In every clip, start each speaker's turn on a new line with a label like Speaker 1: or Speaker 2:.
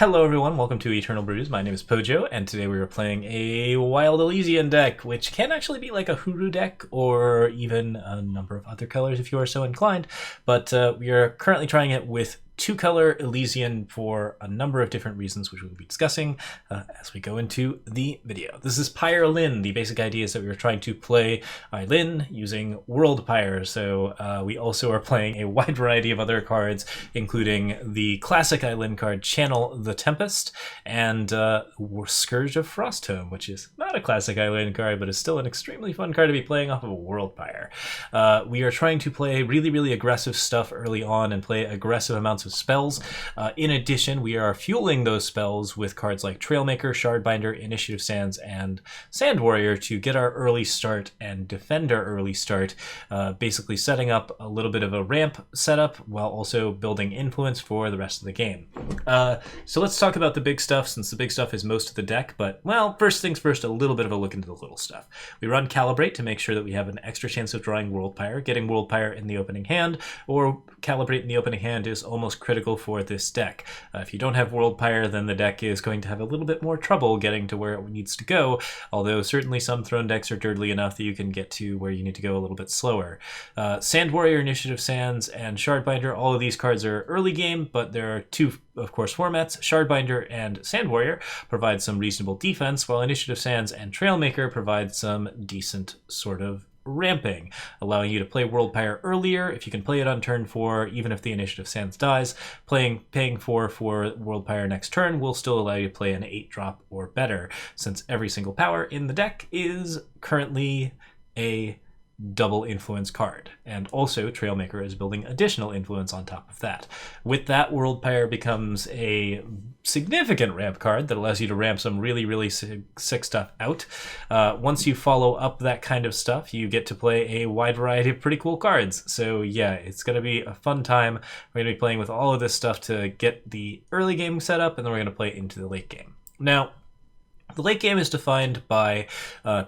Speaker 1: Hello everyone, welcome to Eternal Brews. My name is Pojo, and today we are playing a Wild Elysian deck, which can actually be like a Huru deck, or even a number of other colors if you are so inclined. But we are currently trying it with two-color Elysian for a number of different reasons, which we'll be discussing as we go into the video. This is Pyrelyn. The basic idea is that we are trying to play Eilyn using Worldpyre, so we also are playing a wide variety of other cards, including the classic Eilyn card, Channel the Tempest, and Scourge of Frosthome, which is not a classic Eilyn card, but is still an extremely fun card to be playing off of a Worldpyre. We are trying to play really aggressive stuff early on and play aggressive amounts of spells. In addition, we are fueling those spells with cards like Trailmaker, Shardbinder, Initiative Sands, and Sand Warrior to get our early start and defend our early start, basically setting up a little bit of a ramp setup while also building influence for the rest of the game. So let's talk about the big stuff, since the big stuff is most of the deck, but, well, first things first, a little bit of a look into the little stuff. We run Calibrate to make sure that we have an extra chance of drawing Worldpyre. Getting Worldpyre in the opening hand, or Calibrate in the opening hand, is almost critical for this deck. If you don't have Worldpyre, then the deck is going to have a little bit more trouble getting to where it needs to go, although certainly some throne decks are dirtly enough that you can get to where you need to go a little bit slower. Sand Warrior, Initiative Sands, and Shardbinder, all of these cards are early game, but there are two, of course, formats. Shardbinder and Sand Warrior provide some reasonable defense, while Initiative Sands and Trailmaker provide some decent sort of ramping, allowing you to play Worldpyre earlier if you can play it on turn 4, even if the Initiative Sands dies. Paying for Worldpyre next turn will still allow you to play an 8-drop or better, since every single power in the deck is currently a double influence card, and also Trailmaker is building additional influence on top of that. With that, Worldpyre becomes a significant ramp card that allows you to ramp some really sick stuff out. Once you follow up that kind of stuff, you get to play a wide variety of pretty cool cards. So yeah, it's going to be a fun time. We're going to be playing with all of this stuff to get the early game set up, and then we're going to play into the late game. Now, the late game is defined by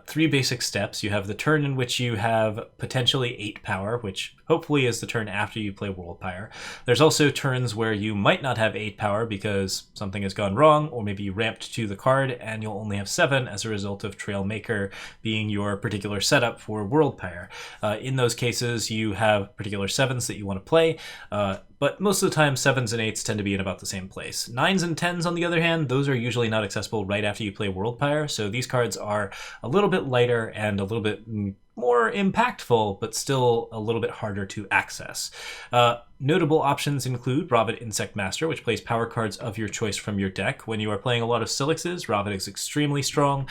Speaker 1: 3 basic steps. You have the turn in which you have potentially 8 power, which hopefully is the turn after you play Worldpyre. There's also turns where you might not have 8 power because something has gone wrong, or maybe you ramped to the card and you'll only have 7 as a result of Trailmaker being your particular setup for Worldpyre. In those cases, you have particular 7s that you want to play, but most of the time 7s and 8s tend to be in about the same place. 9s and 10s, on the other hand, those are usually not accessible right after you play Worldpyre, so these cards are a little bit lighter and a little bit more impactful, but still a little bit harder to access. Notable options include Ravid Insect Master, which plays power cards of your choice from your deck. When you are playing a lot of Silixes, Ravid is extremely strong.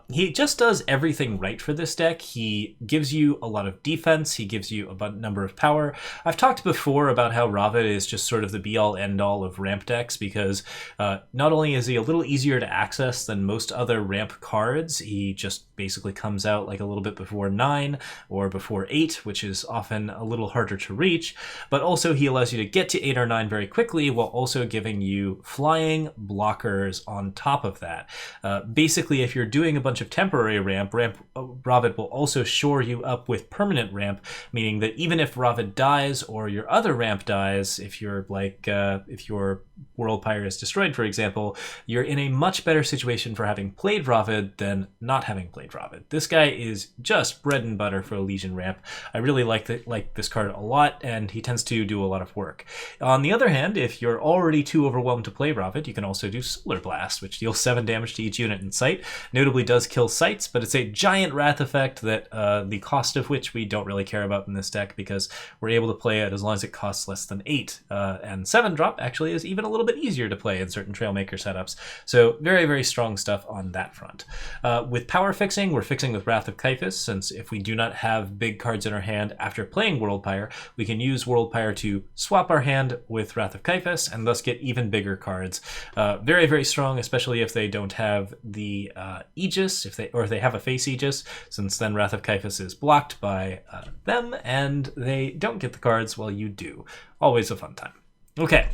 Speaker 1: He just does everything right for this deck. He gives you a lot of defense, he gives you a number of power. I've talked before about how Ravid is just sort of the be-all end-all of ramp decks, because not only is he a little easier to access than most other ramp cards, he just basically comes out like a little bit before 9 or before 8, which is often a little harder to reach, but also he allows you to get to 8 or 9 very quickly while also giving you flying blockers on top of that. Basically, if you're doing a bunch of temporary ramp, Ravid will also shore you up with permanent ramp, meaning that even if Ravid dies or your other ramp dies, if you're like, if your Worldpyre is destroyed, for example, you're in a much better situation for having played Ravid than not having played Ravid. This guy is just bread and butter for Elysian ramp. I really like this card a lot, and he tends to do a lot of work. On the other hand, if you're already too overwhelmed to play Ravid, you can also do Solar Blast, which deals 7 damage to each unit in sight. Notably does kill sites, but it's a giant wrath effect that the cost of which we don't really care about in this deck, because we're able to play it as long as it costs less than 8. And 7-drop actually is even a little bit easier to play in certain Trailmaker setups. So very strong stuff on that front. With power fixing, we're fixing with Wrath of Kyphus, since if we do not have big cards in our hand after playing Worldpyre, we can use Worldpyre to swap our hand with Wrath of Kyphus and thus get even bigger cards. Very strong, especially if they don't have the Aegis, if they have a face Aegis, since then Wrath of Kyphus is blocked by them and they don't get the cards while you do. Always a fun time. Okay.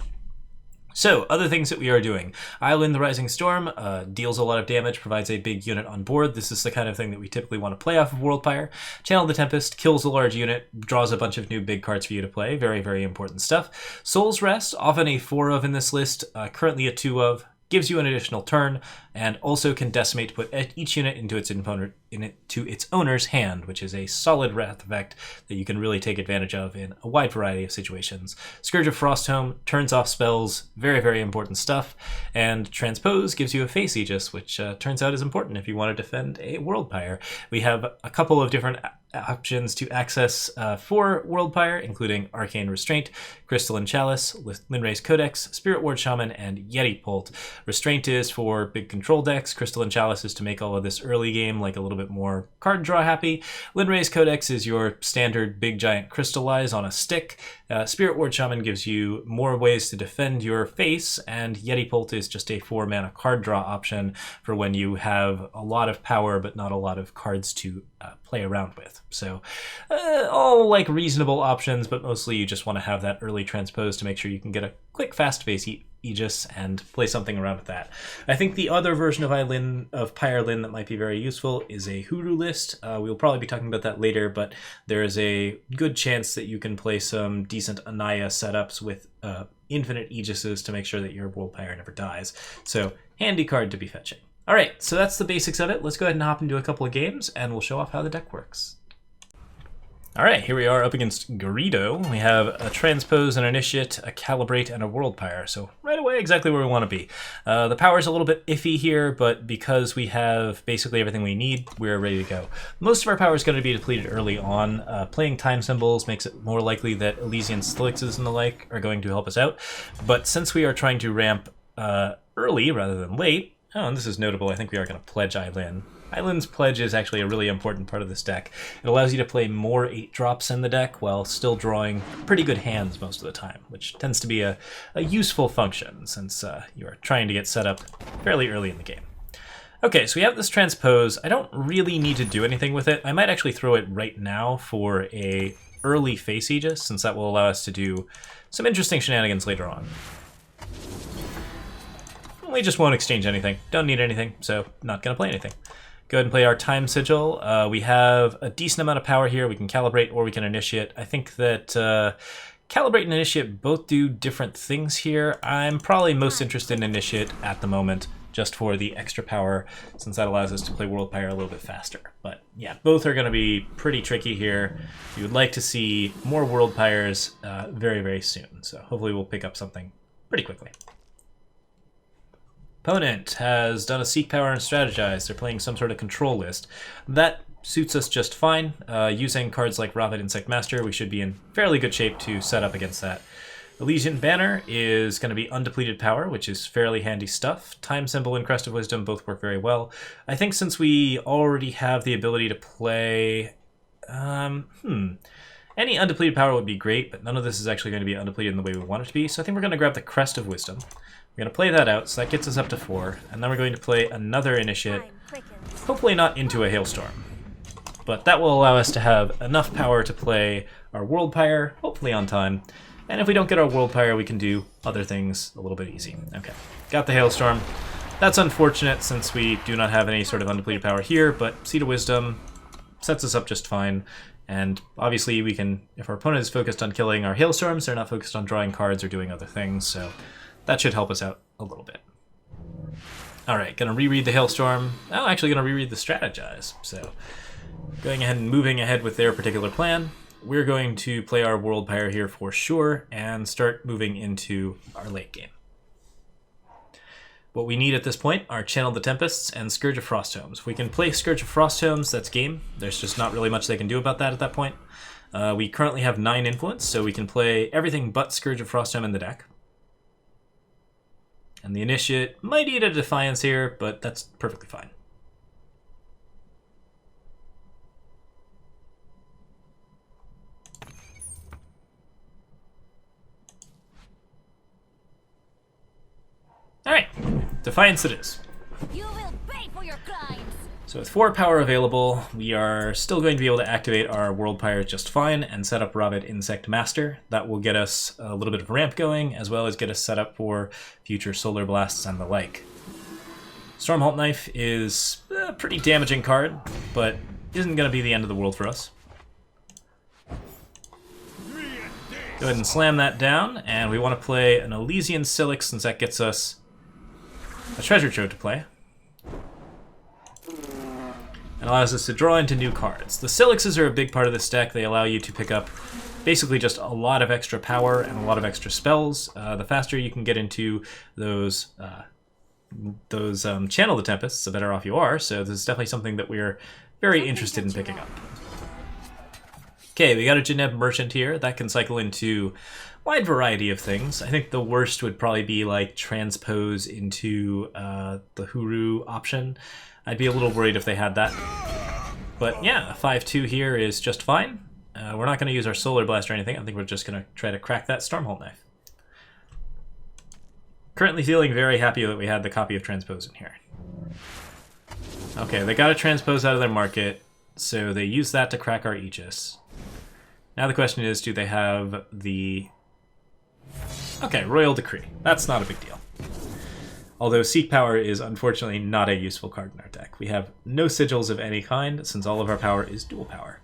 Speaker 1: So, other things that we are doing. Eilyn the Rising Storm deals a lot of damage, provides a big unit on board. This is the kind of thing that we typically want to play off of Worldpyre. Channel the Tempest, kills a large unit, draws a bunch of new big cards for you to play. Very, very important stuff. Soul's Rest, often a 4 of in this list, currently a 2 of. Gives you an additional turn, and also can decimate to put each unit into its owner's hand, which is a solid wrath effect that you can really take advantage of in a wide variety of situations. Scourge of Frostholm turns off spells, very, very important stuff, and Transpose gives you a Face Aegis, which turns out is important if you want to defend a Worldpyre. We have a couple of different options to access for Worldpyre, including Arcane Restraint, Crystalline Chalice, Linray's Codex, Spirit Ward Shaman, and Yeti Pult. Restraint is for big control decks. Crystalline Chalice is to make all of this early game like a little bit more card draw happy. Linray's Codex is your standard big giant crystallize on a stick. Spirit Ward Shaman gives you more ways to defend your face, and Yeti Pult is just a 4-mana card draw option for when you have a lot of power but not a lot of cards to play around with. So all like reasonable options, but mostly you just want to have that early transpose to make sure you can get a quick fast face Aegis and play something around with that. I think the other version of Pyrelyn that might be very useful is a Hoodoo list. We'll probably be talking about that later, but there is a good chance that you can play some decent Anaya setups with infinite Aegises to make sure that your Worldpyre never dies. So handy card to be fetching. All right, so that's the basics of it. Let's go ahead and hop into a couple of games, and we'll show off how the deck works. All right, here we are up against Greedo. We have a Transpose, an Initiate, a Calibrate, and a Worldpyre. So right away, exactly where we want to be. The power's a little bit iffy here, but because we have basically everything we need, we're ready to go. Most of our power is going to be depleted early on. Playing time symbols makes it more likely that Elysian Eilyn and the like are going to help us out. But since we are trying to ramp early rather than late, oh, and this is notable, I think we are going to pledge Eilyn. Eilyn's Pledge is actually a really important part of this deck. It allows you to play more 8-drops in the deck while still drawing pretty good hands most of the time, which tends to be a useful function since you are trying to get set up fairly early in the game. Okay, so we have this Transpose. I don't really need to do anything with it. I might actually throw it right now for a early Face Aegis, since that will allow us to do some interesting shenanigans later on. We just won't exchange anything. Don't need anything, so not going to play anything. Go ahead and play our Time Sigil. We have a decent amount of power here. We can Calibrate or we can Initiate. I think that Calibrate and Initiate both do different things here. I'm probably most interested in Initiate at the moment, just for the extra power, since that allows us to play Worldpyre a little bit faster. But yeah, both are going to be pretty tricky here. You would like to see more Worldpyres very, very soon. So hopefully we'll pick up something pretty quickly. Opponent has done a Seek Power and Strategize. They're playing some sort of control list. That suits us just fine. Using cards like Rapid Insect Master, we should be in fairly good shape to set up against that. Elysian Banner is going to be undepleted power, which is fairly handy stuff. Time Symbol and Crest of Wisdom both work very well. I think since we already have the ability to play... Any undepleted power would be great, but none of this is actually going to be undepleted in the way we want it to be, so I think we're going to grab the Crest of Wisdom. We're going to play that out, so that gets us up to 4, and then we're going to play another Initiate, hopefully not into a Hailstorm. But that will allow us to have enough power to play our Worldpyre, hopefully on time, and if we don't get our Worldpyre, we can do other things a little bit easy. Okay, got the Hailstorm. That's unfortunate since we do not have any sort of undepleted power here, but Seed of Wisdom sets us up just fine. And obviously we can, if our opponent is focused on killing our Hailstorms, they're not focused on drawing cards or doing other things, so that should help us out a little bit. Alright, gonna reread the Hailstorm. Oh, actually gonna reread the Strategize. So, going ahead and moving ahead with their particular plan, we're going to play our Worldpyre here for sure, and start moving into our late game. What we need at this point are Channel the Tempests and Scourge of Frostholms. If we can play Scourge of Frostholms, that's game. There's just not really much they can do about that at that point. We currently have 9 influence, so we can play everything but Scourge of Frostholm in the deck. And the Initiate might eat a Defiance here, but that's perfectly fine. Alright, Defiance it is.
Speaker 2: You will pay for your crimes.
Speaker 1: So with 4 power available, we are still going to be able to activate our Worldpyre just fine and set up Rabbit Insect Master. That will get us a little bit of ramp going, as well as get us set up for future Solar Blasts and the like. Stormholt Knife is a pretty damaging card, but isn't going to be the end of the world for us. Go ahead and slam that down, and we want to play an Elysian Eilyn since that gets us a Treasure Trove to play. And allows us to draw into new cards. The Eilyn's are a big part of this deck. They allow you to pick up basically just a lot of extra power and a lot of extra spells. The faster you can get into those Channel the Tempests, the better off you are. So this is definitely something that we're very interested in picking up. Okay, we got a Geneb Merchant here. That can cycle into a wide variety of things. I think the worst would probably be like transpose into the Huru option. I'd be a little worried if they had that. But yeah, a 5-2 here is just fine. We're not going to use our Solar Blast or anything. I think we're just going to try to crack that Stormholt Knife. Currently feeling very happy that we had the copy of Transpose in here. Okay, they got a Transpose out of their market, so they use that to crack our Aegis. Now the question is, do they have the... Okay, Royal Decree. That's not a big deal. Although Seek Power is unfortunately not a useful card in our deck. We have no sigils of any kind, since all of our power is dual power.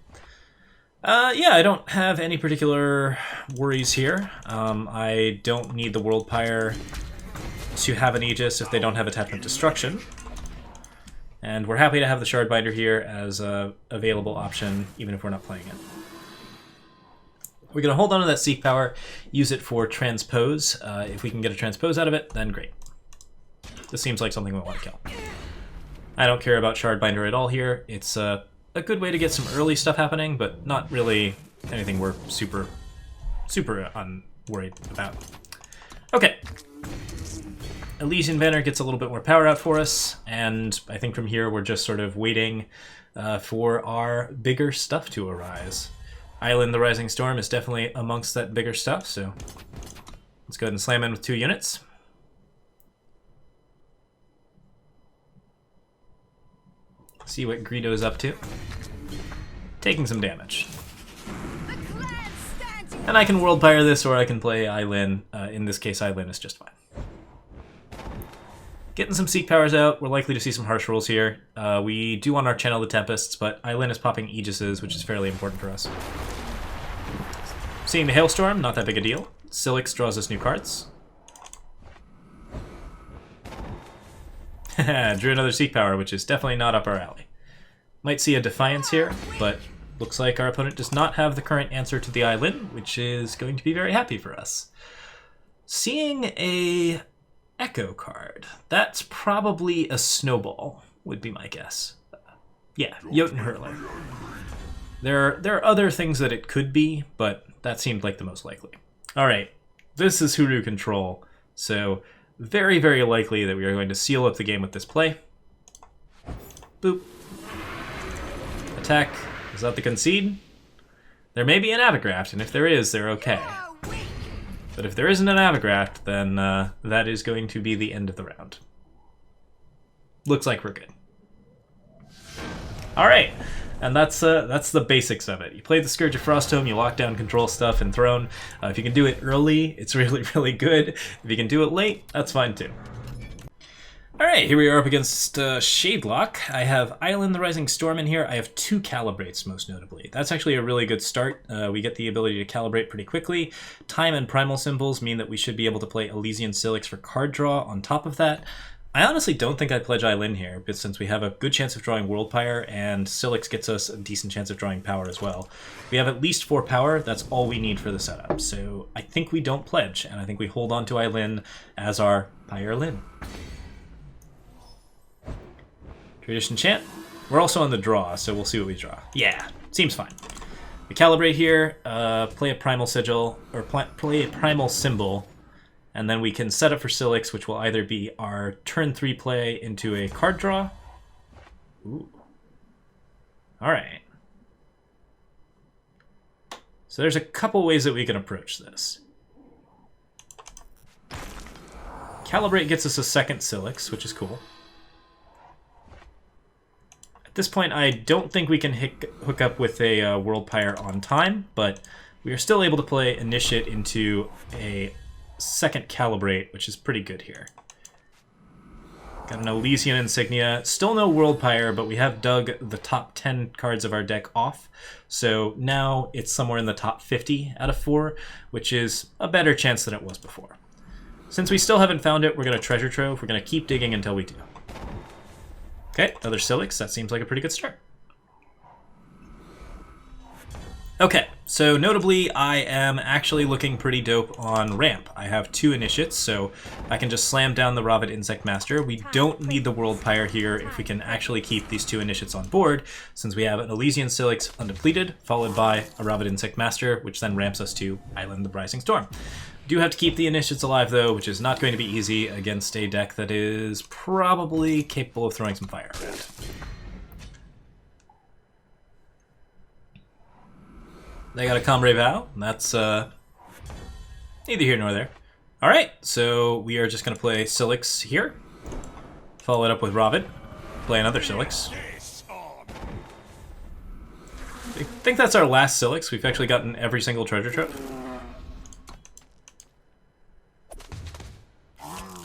Speaker 1: Yeah, I don't have any particular worries here. I don't need the Worldpyre to have an Aegis if they don't have Attachment Destruction. And we're happy to have the Shardbinder here as a available option, even if we're not playing it. We're going to hold on to that Seek Power, use it for Transpose. If we can get a Transpose out of it, then great. This seems like something we want to kill. I don't care about Shardbinder at all here. It's a good way to get some early stuff happening, but not really anything we're super unworried about. Okay. Elysian Banner gets a little bit more power out for us, and I think from here we're just sort of waiting for our bigger stuff to arise. Eilyn the Rising Storm is definitely amongst that bigger stuff, so let's go ahead and slam in with 2 units. See what Greedo's up to. Taking some damage. And I can Worldpyre this, or I can play Eilyn. In this case, Eilyn is just fine. Getting some Seek Powers out. We're likely to see some harsh rolls here. We do want our Channel the Tempests, but Eilyn is popping Aegises, which is fairly important for us. Seeing the Hailstorm, not that big a deal. Eilyn draws us new cards. Drew another Seek Power, which is definitely not up our alley. Might see a Defiance here, but looks like our opponent does not have the current answer to the Eilyn, which is going to be very happy for us. Seeing a Echo card. That's probably a Snowball, would be my guess. Yeah, Jotun Hurler. There are other things that it could be, but that seemed like the most likely. Alright, this is Huru control, so very, very likely that we are going to seal up the game with this play. Boop. Attack. Is that the concede? There may be an Abigraft, and if there is, they're okay. But if there isn't an Abigraft, then that is going to be the end of the round. Looks like we're good. Alright, and that's the basics of it. You play the Scourge of Frostholm, you lock down control stuff and Throne. If you can do it early, it's really, really good. If you can do it late, that's fine too. Alright, here we are up against Shadelock. I have Eilyn the Rising Storm in here. I have 2 Calibrates, most notably. That's actually a really good start. We get the ability to calibrate pretty quickly. Time and Primal Symbols mean that we should be able to play Elysian Eilyn for card draw on top of that. I honestly don't think I pledge Eilyn here, but since we have a good chance of drawing Worldpyre, and Eilyn gets us a decent chance of drawing power as well. We have at least 4 power, that's all we need for the setup. So I think we don't pledge, and I think we hold on to Eilyn as our Pyrelyn. Tradition Chant. We're also on the draw, so we'll see what we draw. Yeah, seems fine. We calibrate here, play a Primal Sigil, or play a Primal Symbol, and then we can set up for Eilyn, which will either be our turn 3 play into a card draw. Ooh. Alright. So there's a couple ways that we can approach this. Calibrate gets us a second Eilyn, which is cool. At this point, I don't think we can hook up with a Worldpyre on time, but we are still able to play Initiate into a second Calibrate, which is pretty good here. Got an Elysian Insignia. Still no Worldpyre, but we have dug the top 10 cards of our deck off. So now it's somewhere in the top 50 out of 4, which is a better chance than it was before. Since we still haven't found it, we're going to Treasure Trove. We're going to keep digging until we do. Okay, another Silix. That seems like a pretty good start. Okay, so notably, I am actually looking pretty dope on ramp. I have 2 initiates, so I can just slam down the Ravid Insect Master. We don't need the Worldpyre here if we can actually keep these 2 initiates on board, since we have an Elysian Silix undepleted, followed by a Ravid Insect Master, which then ramps us to Island the Rising Storm. Do have to keep the initiates alive, though, which is not going to be easy against a deck that is probably capable of throwing some fire around. They got a Combre Vow, and that's neither here nor there. Alright, so we are just going to play Silix here. Follow it up with Ravid. Play another Silix. I think that's our last Silix. We've actually gotten every single treasure trove.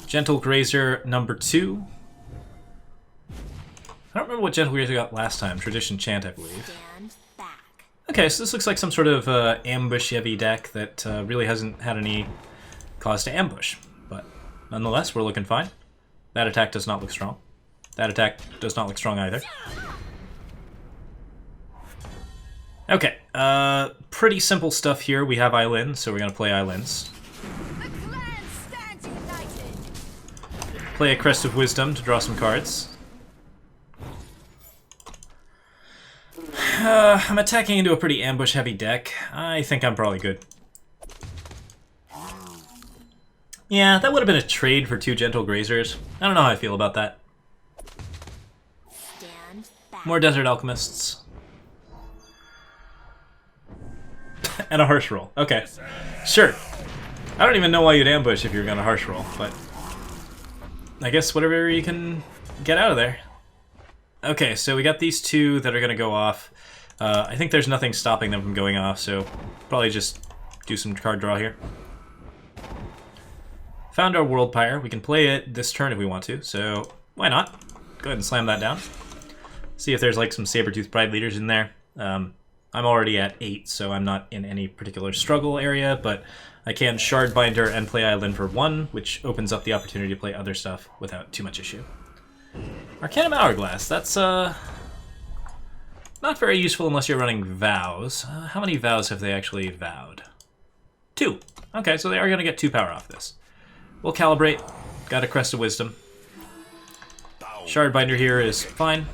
Speaker 1: Gentle Grazer number 2. I don't remember what Gentle Grazer got last time. Tradition Chant, I believe. Okay, so this looks like some sort of ambush-heavy deck that really hasn't had any cause to ambush. But nonetheless, we're looking fine. That attack does not look strong. That attack does not look strong either. Okay, pretty simple stuff here. We have Eilyn, so we're going to play Eilyns. Play a Crest of Wisdom to draw some cards. I'm attacking into a pretty ambush-heavy deck. I think I'm probably good. Yeah, that would have been a trade for 2 Gentle Grazers. I don't know how I feel about that. More Desert Alchemists. And a Harsh Roll. Okay. Sure. I don't even know why you'd ambush if you were going to Harsh Roll, but I guess whatever you can get out of there. Okay, so we got these 2 that are going to go off. I think there's nothing stopping them from going off, so probably just do some card draw here. Found our Worldpyre. We can play it this turn if we want to, so why not? Go ahead and slam that down. See if there's like some Sabertooth Pride leaders in there. I'm already at 8, so I'm not in any particular struggle area, but I can Shardbinder and play Eilyn for 1, which opens up the opportunity to play other stuff without too much issue. Arcanum Hourglass, that's not very useful unless you're running vows. How many vows have they actually vowed? 2. Okay, so they are going to get 2 power off this. We'll Calibrate. Got a Crest of Wisdom. Shardbinder here is fine.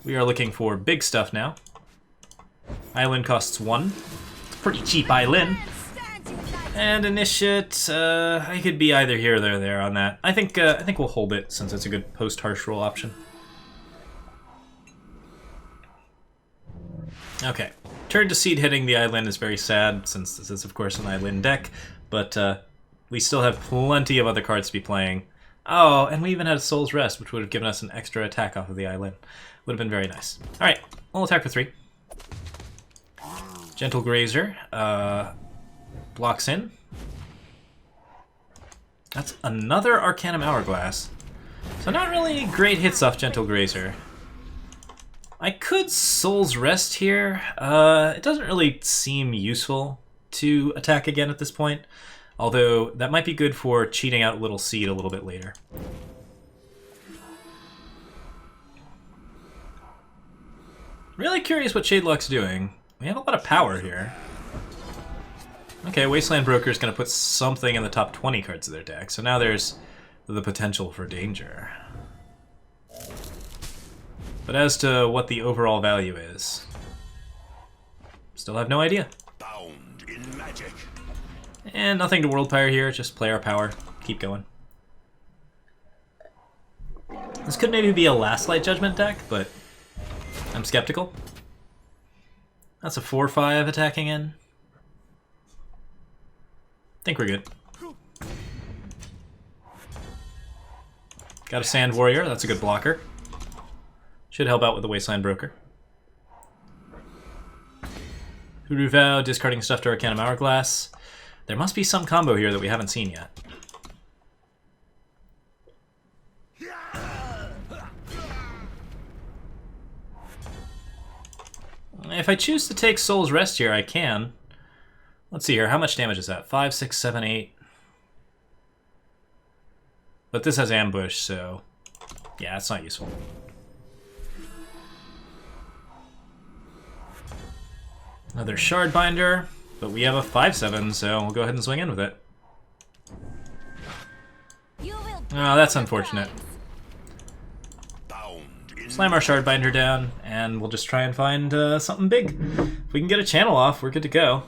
Speaker 1: We are looking for big stuff now. Eilyn costs 1. Pretty cheap Eilyn. And Initiate, I could be either here or there on that. I think we'll hold it since it's a good post-Harsh Roll option. Okay, turn to seed hitting the Eilyn is very sad since this is of course an Eilyn deck, but we still have plenty of other cards to be playing. Oh, and we even had a Soul's Rest, which would have given us an extra attack off of the Eilyn. Would have been very nice. All right, we'll attack for 3. Gentle Grazer. Blocks in. That's another Arcanum Hourglass. So not really great hits off Gentle Grazer. I could Soul's Rest here. It doesn't really seem useful to attack again at this point, although that might be good for cheating out Little Seed a little bit later. Really curious what Shadelock's doing. We have a lot of power here. Okay, Wasteland Broker is going to put something in the top 20 cards of their deck, so now there's the potential for danger. But as to what the overall value is, still have no idea. Bound in magic. And nothing to Worldpyre here, just play our power, keep going. This could maybe be a Last Light Judgment deck, but I'm skeptical. That's a 4/5 attacking in. Think we're good. Got a Sand Warrior, that's a good blocker. Should help out with the Wasteland Broker. Hoodoo Vow, discarding stuff to Arcanum Hourglass. There must be some combo here that we haven't seen yet. If I choose to take Soul's Rest here, I can. Let's see here. How much damage is that? 5, 6, 7, 8. But this has Ambush, so... yeah, it's not useful. Another Shardbinder, but we have a 5/7, so we'll go ahead and swing in with it. Oh, that's unfortunate. Slam our Shardbinder down, and we'll just try and find something big. If we can get a channel off, we're good to go.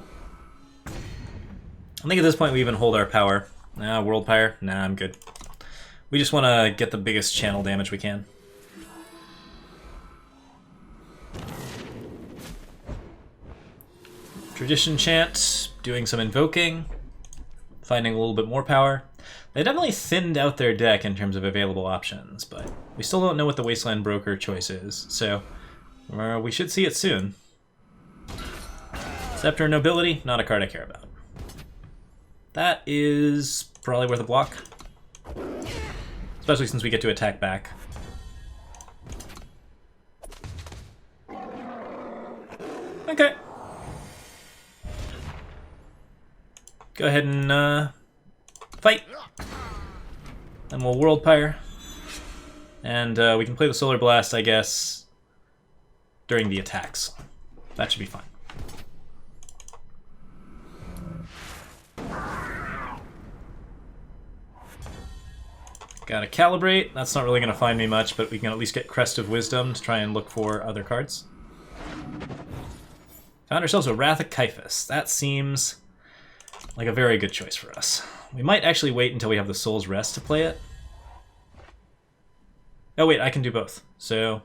Speaker 1: I think at this point we even hold our power. Worldpyre? Nah, I'm good. We just want to get the biggest channel damage we can. Tradition Chant, doing some invoking, finding a little bit more power. They definitely thinned out their deck in terms of available options, but we still don't know what the Wasteland Broker choice is, so we should see it soon. Scepter Nobility, not a card I care about. That is probably worth a block, especially since we get to attack back. Okay. Go ahead and fight. Then we'll Worldpyre. And we can play the Solar Blast, I guess, during the attacks. That should be fine. Gotta Calibrate. That's not really going to find me much, but we can at least get Crest of Wisdom to try and look for other cards. Found ourselves a Wrath of Kyphus. That seems like a very good choice for us. We might actually wait until we have the Soul's Rest to play it. Oh wait, I can do both. So,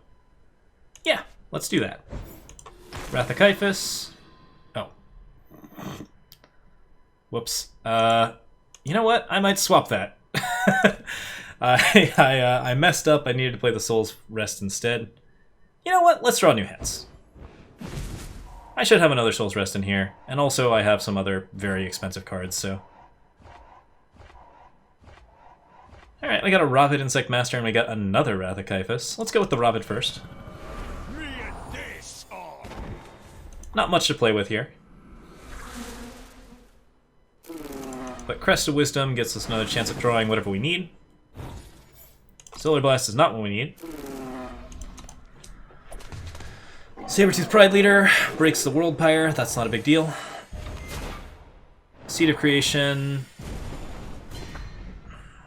Speaker 1: yeah, let's do that. Wrath of Kyphus. Oh. Whoops. You know what? I might swap that. I messed up. I needed to play the Soul's Rest instead. You know what? Let's draw new hands. I should have another Soul's Rest in here, and also I have some other very expensive cards, so... Alright, we got a Ravid Insect Master, and we got another Wrath of Kyphus. Let's go with the Ravid first. Not much to play with here. But Crest of Wisdom gets us another chance at drawing whatever we need. Solar Blast is not what we need. Sabertooth Pride Leader breaks the Worldpyre. That's not a big deal. Seed of Creation.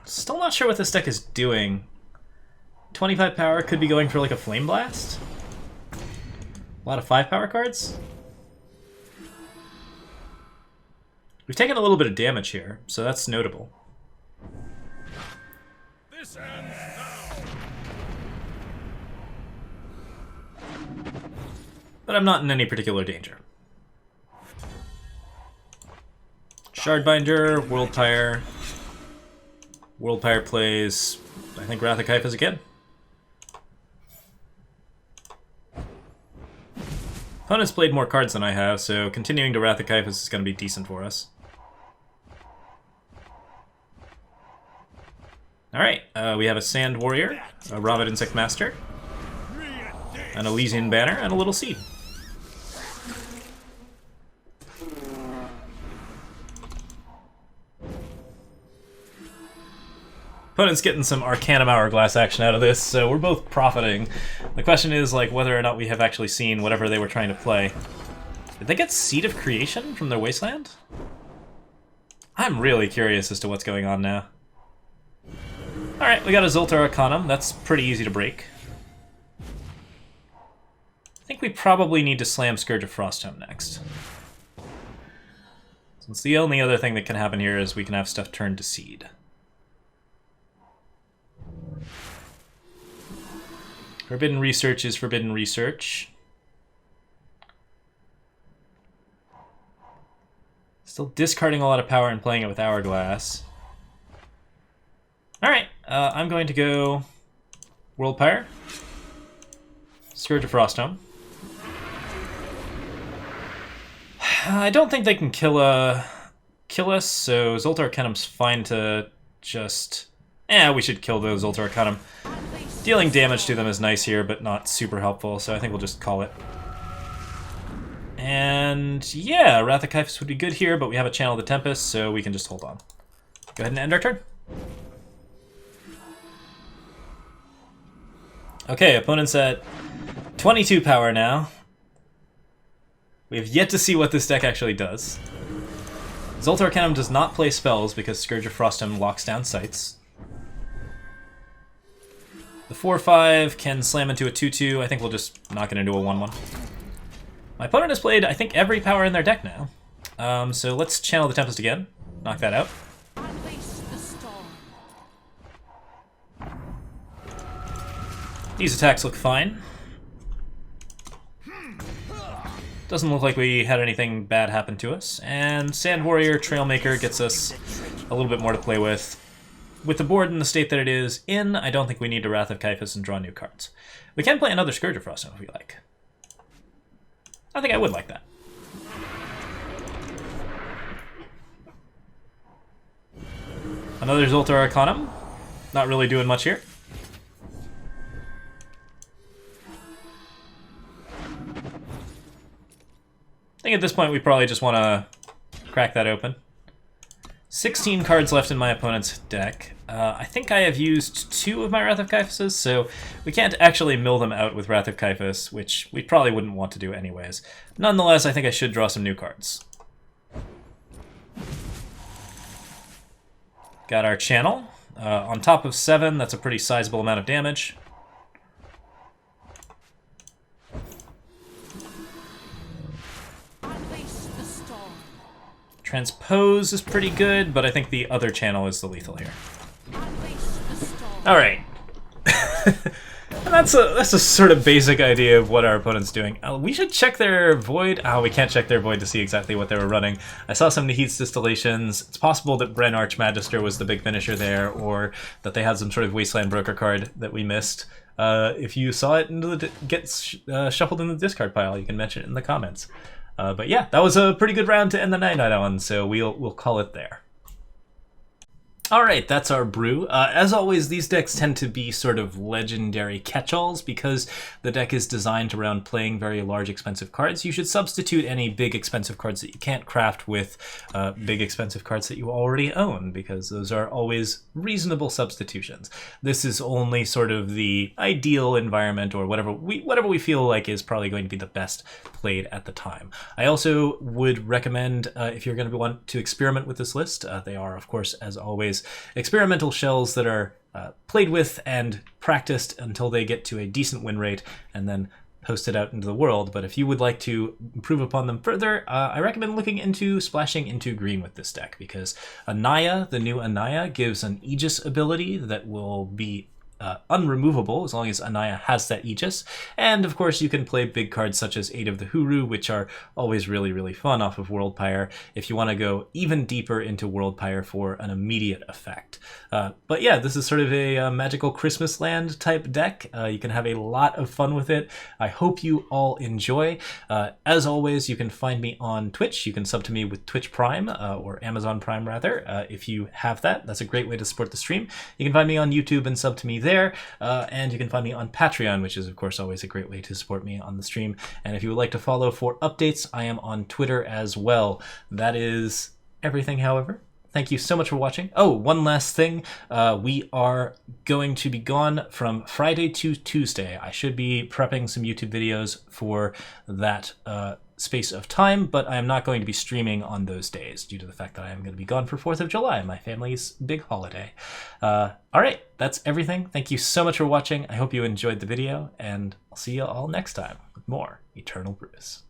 Speaker 1: Still not sure what this deck is doing. 25 power, could be going for like a Flame Blast. A lot of 5 power cards. We've taken a little bit of damage here, so that's notable. This ends now. But I'm not in any particular danger. Shardbinder, Worldpyre. Worldpyre plays, I think, Wrath of Kyphus again. Opponent's played more cards than I have, so continuing to Wrath of Kyphus is going to be decent for us. Alright, we have a Sand Warrior, a Ravid Insect Master, an Elysian Banner, and a little Seed. Opponent's getting some Arcanum Hourglass action out of this, so we're both profiting. The question is, like, whether or not we have actually seen whatever they were trying to play. Did they get Seed of Creation from their Wasteland? I'm really curious as to what's going on now. Alright, we got a Zoltar Arcanum. That's pretty easy to break. I think we probably need to slam Scourge of Frostome next. Since the only other thing that can happen here is we can have stuff turned to Seed. Forbidden Research is Forbidden Research. Still discarding a lot of power and playing it with Hourglass. Alright, I'm going to go Worldpyre. Scourge of Frostome. I don't think they can kill us, so Zoltar Arcanum's fine to just... we should kill the Zoltar Arcanum. Dealing damage to them is nice here, but not super helpful, so I think we'll just call it. And yeah, Wrath of Kyphus would be good here, but we have a Channel of the Tempest, so we can just hold on. Go ahead and end our turn. Okay, opponent's at 22 power now. We have yet to see what this deck actually does. Zoltar Arcanum does not play spells because Scourge of Frostome locks down sights. The 4/5 can slam into a 2/2. I think we'll just knock it into a 1/1. My opponent has played, I think, every power in their deck now. So let's Channel the Tempest again. Knock that out. These attacks look fine. Doesn't look like we had anything bad happen to us. And Sand Warrior, Trailmaker gets us a little bit more to play with. With the board in the state that it is in, I don't think we need to Wrath of Kyphus and draw new cards. We can play another Scourge of Frostome if we like. I think I would like that. Another Zoltar Arcanum. Not really doing much here. I think at this point we probably just want to crack that open. 16 cards left in my opponent's deck. I think I have used 2 of my Wrath of Kyphuses, so we can't actually mill them out with Wrath of Kyphus, which we probably wouldn't want to do anyways. Nonetheless, I think I should draw some new cards. Got our Channel. On top of 7, that's a pretty sizable amount of damage. Transpose is pretty good, but I think the other Channel is the lethal here. Alright. That's a sort of basic idea of what our opponent's doing. We should check their Void. We can't check their Void to see exactly what they were running. I saw some Nahid's Distillations. It's possible that Bren Archmagister was the big finisher there, or that they had some sort of Wasteland Broker card that we missed. If you saw it gets shuffled in the discard pile, you can mention it in the comments. But yeah, that was a pretty good round to end the night on, so we'll call it there. Alright, that's our brew. As always, these decks tend to be sort of legendary catch-alls because the deck is designed around playing very large, expensive cards. You should substitute any big, expensive cards that you can't craft with big, expensive cards that you already own, because those are always reasonable substitutions. This is only sort of the ideal environment, or whatever we feel like is probably going to be the best played at the time. I also would recommend, if you're going to want to experiment with this list, they are, of course, as always, experimental shells that are played with and practiced until they get to a decent win rate, and then posted out into the world. But if you would like to improve upon them further, I recommend looking into splashing into green with this deck, because Anaya, the new Anaya, gives an Aegis ability that will be unremovable as long as Anaya has that Aegis. And of course you can play big cards such as Aid of the Huru, which are always really, really fun off of Worldpyre if you want to go even deeper into Worldpyre for an immediate effect. But yeah, this is sort of a magical Christmas land type deck. You can have a lot of fun with it. I hope you all enjoy. As always, you can find me on Twitch. You can sub to me with Twitch Prime, or Amazon Prime rather, if you have that. That's a great way to support the stream. You can find me on YouTube and sub to me there. And you can find me on Patreon, which is of course always a great way to support me on the stream. And if you would like to follow for updates, I am on Twitter as well. That is everything, however. Thank you so much for watching. Oh, one last thing. We are going to be gone from Friday to Tuesday. I should be prepping some YouTube videos for that space of time, but I am not going to be streaming on those days due to the fact that I am going to be gone for 4th of July, my family's big holiday. All right, that's everything. Thank you so much for watching. I hope you enjoyed the video, and I'll see you all next time with more Eternal Brews.